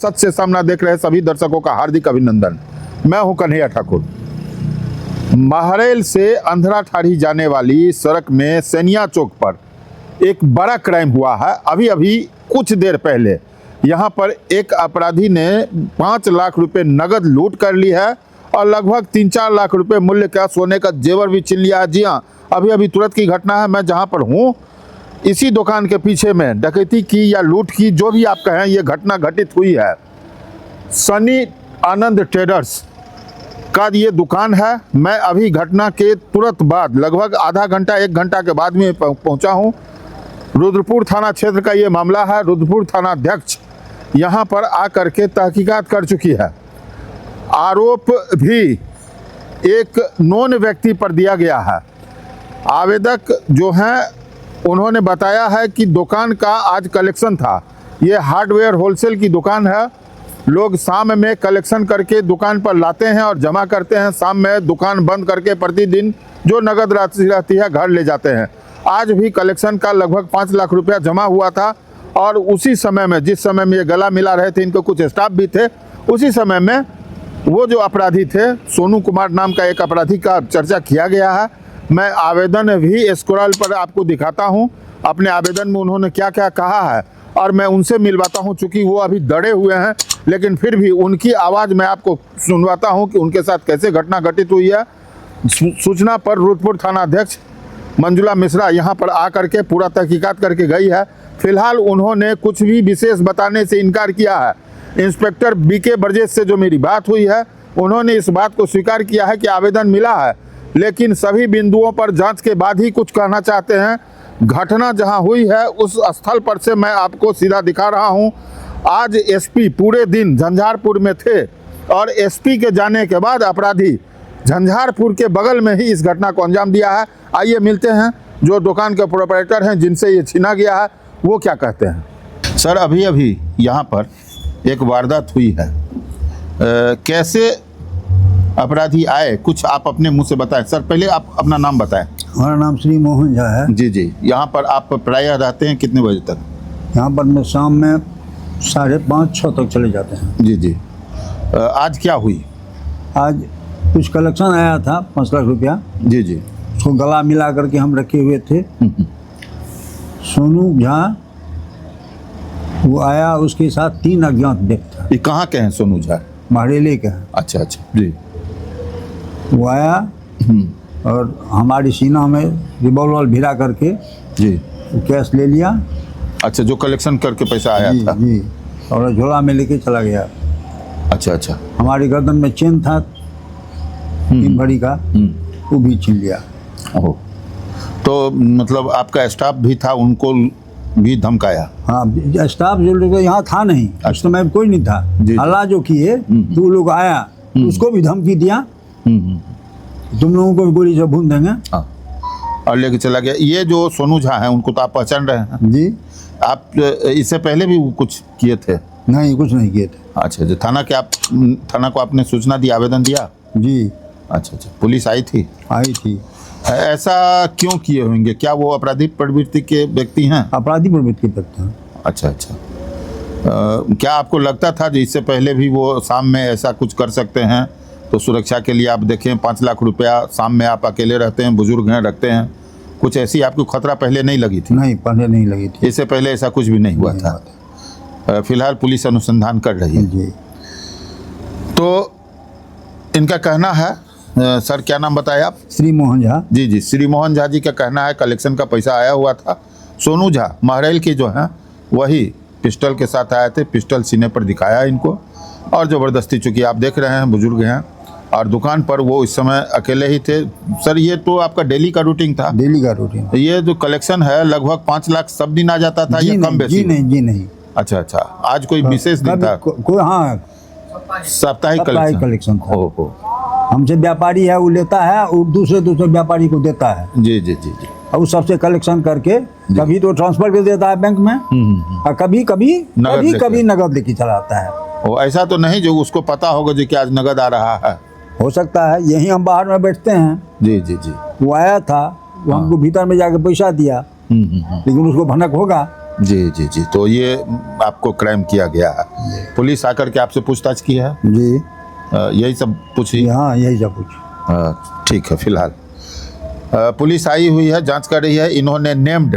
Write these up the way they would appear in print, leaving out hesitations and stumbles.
सच से सामना देख रहे सभी दर्शकों का हार्दिक अभिनंदन। मैं हूं कन्हैया ठाकुर। महरैल से अंधरा ठाड़ी जाने वाली सड़क में सैनिया चौक पर एक बड़ा क्राइम हुआ है। अभी अभी कुछ देर पहले यहां पर एक अपराधी ने 5 लाख रुपए नगद लूट कर ली है और लगभग 3-4 लाख रुपए मूल्य का सोने का जेवर भी छीन लिया है। जी हाँ, अभी अभी तुरंत की घटना है। मैं जहां पर हूं इसी दुकान के पीछे में डकैती की या लूट की, जो भी आप कहें, ये घटना घटित हुई है। सनी आनंद ट्रेडर्स का ये दुकान है। मैं अभी घटना के तुरंत बाद लगभग आधा घंटा 1 घंटा के बाद में पहुंचा हूं। रुद्रपुर थाना क्षेत्र का ये मामला है। रुद्रपुर थाना अध्यक्ष यहां पर आकर के तहकीकात कर चुकी है। आरोप भी एक नॉन व्यक्ति पर दिया गया है। आवेदक जो हैं उन्होंने बताया है कि दुकान का आज कलेक्शन था। ये हार्डवेयर होलसेल की दुकान है। लोग शाम में कलेक्शन करके दुकान पर लाते हैं और जमा करते हैं। शाम में दुकान बंद करके प्रतिदिन जो नगद राशि रहती है घर ले जाते हैं। आज भी कलेक्शन का लगभग 5 लाख रुपया जमा हुआ था और उसी समय में, जिस समय में ये गला मिला रहे थे, इनको कुछ स्टाफ भी थे, उसी समय में वो जो अपराधी थे, सोनू कुमार नाम का एक अपराधी का चर्चा किया गया है। मैं आवेदन भी स्क्रॉल पर आपको दिखाता हूं। अपने आवेदन में उन्होंने क्या क्या कहा है और मैं उनसे मिलवाता हूं। चूँकि वो अभी डरे हुए हैं, लेकिन फिर भी उनकी आवाज़ मैं आपको सुनवाता हूं कि उनके साथ कैसे घटना घटित हुई है। सूचना पर रुद्रपुर थाना अध्यक्ष मंजुला मिश्रा यहां पर आकर के पूरा तहकीकात करके गई है। फिलहाल उन्होंने कुछ भी विशेष बताने से इनकार किया है। इंस्पेक्टर बीके ब्रजेश से जो मेरी बात हुई है, उन्होंने इस बात को स्वीकार किया है कि आवेदन मिला है, लेकिन सभी बिंदुओं पर जांच के बाद ही कुछ कहना चाहते हैं। घटना जहां हुई है उस स्थल पर से मैं आपको सीधा दिखा रहा हूं। आज एसपी पूरे दिन झंझारपुर में थे और एसपी के जाने के बाद अपराधी झंझारपुर के बगल में ही इस घटना को अंजाम दिया है। आइए मिलते हैं जो दुकान के प्रोपराइटर हैं, जिनसे ये छीना गया है, वो क्या कहते हैं। सर, अभी अभी यहाँ पर एक वारदात हुई है। कैसे अपराधी आए, कुछ आप अपने मुंह से बताएं। सर, पहले आप अपना नाम बताएं। हमारा नाम श्री मोहन झा है। जी जी। यहाँ पर आप प्रायः रहते हैं कितने बजे तक? यहाँ पर मैं शाम में 5:30-6 तक चले जाते हैं। जी जी। आज क्या हुई? आज कुछ कलेक्शन आया था 5 लाख रुपया। जी जी। उसको गला मिला करके हम रखे हुए थे। सोनू झा वो आया, उसके साथ 3 अज्ञात व्यक्ति था। ये कहाँ के हैं सोनू झा? महरेले के हैं। अच्छा अच्छा जी। वो आया और हमारी सीना में रिवॉल्वर भिरा करके जी कैश ले लिया। अच्छा, जो कलेक्शन करके पैसा आया जी, था। जी, और झोला में लेके चला गया। अच्छा अच्छा। हमारी गर्दन में चेन था 3 भरी का, वो भी छीन लिया। ओह, तो मतलब आपका स्टाफ भी था, उनको भी धमकाया? हाँ, स्टाफ जो लोग यहाँ था नहीं, उस समय कोई नहीं था। जी। हल्ला जो किए तो वो लोग आया, उसको भी धमकी दिया, तुम लोगों को भी गोली से भून देंगे। हाँ, और लेके चला गया। ये जो सोनू झा हैं, उनको तो आप पहचान रहे हैं? जी। आप इससे पहले भी कुछ किए थे? नहीं, कुछ नहीं किए थे। अच्छा अच्छा। थाना को आपने सूचना दी, आवेदन दिया? जी। अच्छा अच्छा। पुलिस आई थी? आई थी। ऐसा क्यों किए होंगे? क्या वो आपराधिक प्रवृत्ति के व्यक्ति हैं? अपराधी प्रवृत्ति के व्यक्ति हैं। अच्छा अच्छा। क्या आपको लगता था कि इससे पहले भी वो शाम में ऐसा कुछ कर सकते हैं? तो सुरक्षा के लिए आप देखें, 5 लाख रुपया शाम में आप अकेले रहते हैं, बुजुर्ग हैं, रखते हैं, कुछ ऐसी आपको खतरा पहले नहीं लगी थी? नहीं, पहले नहीं लगी थी। इससे पहले ऐसा कुछ भी नहीं हुआ था। फिलहाल पुलिस अनुसंधान कर रही है। जी। तो इनका कहना है, सर क्या नाम बताया आप? श्री मोहन झा। जी जी। श्री मोहन झा जी का कहना है कलेक्शन का पैसा आया हुआ था। सोनू झा महरैल के जो हैं वही पिस्टल के साथ आए थे। पिस्टल सीने पर दिखाया इनको और ज़बरदस्ती, चूँकि आप देख रहे हैं बुजुर्ग हैं और दुकान पर वो इस समय अकेले ही थे। सर, ये तो आपका डेली का रूटीन था? डेली का रूटीन। ये जो कलेक्शन है लगभग 5 लाख सब दिन आ जाता था या कम बेसी? जी नहीं, जी नहीं। अच्छा अच्छा। आज कोई विशेष दिन था? कोई, हाँ, साप्ताहिक कलेक्शन था। ओहो। हमसे व्यापारी है, वो लेता है और दूसरे व्यापारी को देता है। जी जी जी जी। और उस सबसे कलेक्शन करके कभी तो ट्रांसफर कर देता है बैंक में, और कभी नगद लेके चला आता है। ओ, ऐसा तो नहीं जो उसको पता होगा जो कि आज नगद आ रहा है? हो सकता है। यही हम बाहर में बैठते हैं। जी जी जी। वो आया था, वो हमको भीतर में जाके पैसा दिया, लेकिन उसको भनक होगा जी जी जी, तो ये आपको क्राइम किया गया है। पुलिस आकर के आपसे पूछताछ की है? जी यही सब पूछी? हाँ यही सब कुछ। ठीक है। फिलहाल पुलिस आई हुई है, जांच कर रही है। इन्होंने नेम्ड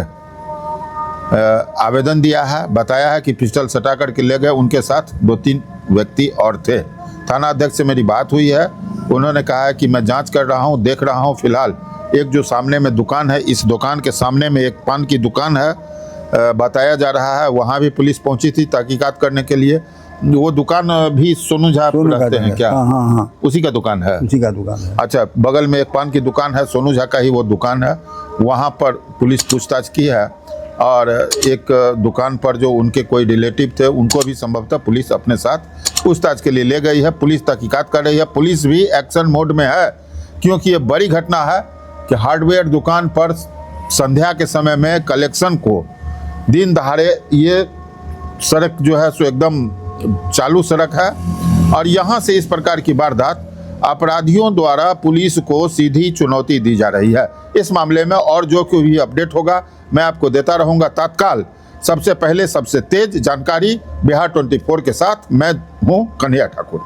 आवेदन दिया है, बताया है कि पिस्टल सटा करके ले गए, उनके साथ 2-3 व्यक्ति और थे। थाना अध्यक्ष से मेरी बात हुई है, उन्होंने कहा है कि मैं जांच कर रहा हूं, देख रहा हूं। फिलहाल एक जो सामने में दुकान है, इस दुकान के सामने में एक पान की दुकान है, बताया जा रहा है वहां भी पुलिस पहुंची थी तहकीकात करने के लिए। वो दुकान भी सोनू झा रहते हैं क्या? हाँ हाँ हाँ, उसी का दुकान है? उसी का दुकान है। अच्छा, बगल में एक पान की दुकान है, सोनू झा का ही वो दुकान है। वहाँ पर पुलिस पूछताछ की है और एक दुकान पर जो उनके कोई रिलेटिव थे उनको भी संभवतः पुलिस अपने साथ पूछताछ के लिए ले गई है। पुलिस तहकीकात कर रही है, पुलिस भी एक्शन मोड में है, क्योंकि ये बड़ी घटना है कि हार्डवेयर दुकान पर संध्या के समय में कलेक्शन को दिन दहाड़े, ये सड़क जो है सो एकदम चालू सड़क है और यहाँ से इस प्रकार की वारदात अपराधियों द्वारा पुलिस को सीधी चुनौती दी जा रही है। इस मामले में और जो कोई भी अपडेट होगा मैं आपको देता रहूंगा तत्काल। सबसे पहले सबसे तेज जानकारी बिहार 24 के साथ मैं हूं कन्हैया ठाकुर।